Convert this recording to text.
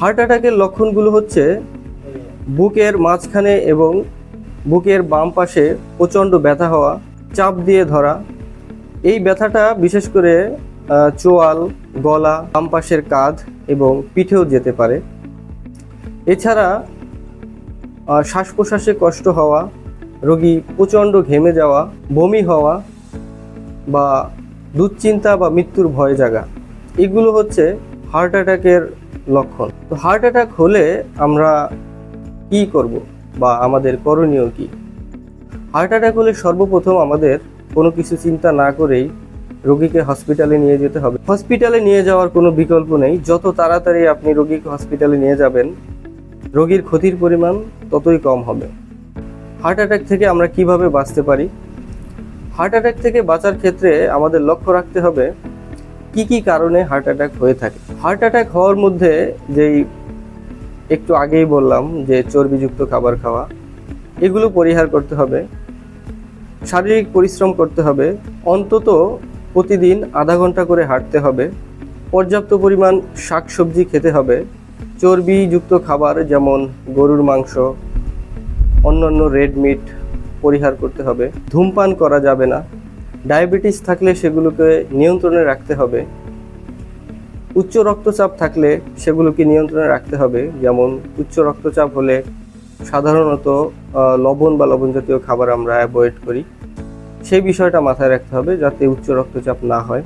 Heart অ্যাটাকের লক্ষণগুলো হচ্ছে বুকের মাঝখানে এবং বুকের বাম পাশে প্রচণ্ড ব্যথা হওয়া, চাপ দিয়ে ধরা। এই ব্যথাটা বিশেষ করে চোয়াল, গলা, বাম পাশের কাঁধ এবং পিঠেও যেতে পারে। এছাড়া শ্বাস প্রশ্বাসে কষ্ট হওয়া, রোগী প্রচণ্ড ঘেমে যাওয়া, বমি হওয়া বা দুশ্চিন্তা বা মৃত্যুর ভয় জাগা, এগুলো হচ্ছে হার্ট অ্যাটাকের লক্ষণ। তো হার্ট অ্যাটাক হলে আমরা কি করব বা আমাদের করণীয় কি? হার্ট অ্যাটাক হলে সর্বপ্রথম আমাদের কোনো কিছু চিন্তা না করেই রোগীকে হসপিটালে নিয়ে যেতে হবে। হসপিটালে নিয়ে যাওয়ার কোনো বিকল্প নেই। যত তাড়াতাড়ি আপনি রোগীকে হসপিটালে নিয়ে যাবেন, রোগীর ক্ষতির পরিমাণ ততই কম হবে। হার্ট অ্যাটাক থেকে আমরা কিভাবে বাঁচতে পারি? হার্ট অ্যাটাক থেকে বাঁচার ক্ষেত্রে আমাদের লক্ষ্য রাখতে হবে কি কি কারণে হার্ট অ্যাটাক হয়ে থাকে। হার্ট অ্যাটাক হওয়ার মধ্যে যেই একটু আগেই বললাম যে চর্বিযুক্ত খাবার খাওয়া, এগুলো পরিহার করতে হবে। শারীরিক পরিশ্রম করতে হবে, অন্তত প্রতিদিন আধা ঘন্টা করে হাঁটতে হবে। পর্যাপ্ত পরিমাণ শাকসবজি খেতে হবে। চর্বিযুক্ত খাবার যেমন গরুর মাংস, অন্যান্য রেড মিট পরিহার করতে হবে। ধূমপান করা যাবে না। ডায়াবেটিস থাকলে সেগুলোকে নিয়ন্ত্রণে রাখতে হবে। উচ্চ রক্তচাপ থাকলে সেগুলোকে নিয়ন্ত্রণে রাখতে হবে। যেমন উচ্চ রক্তচাপ হলে সাধারণত লবণ বা লবণ জাতীয় খাবার আমরা অ্যাভয়েড করি। সেই বিষয়টা মাথায় রাখতে হবে যাতে উচ্চ রক্তচাপ না হয়।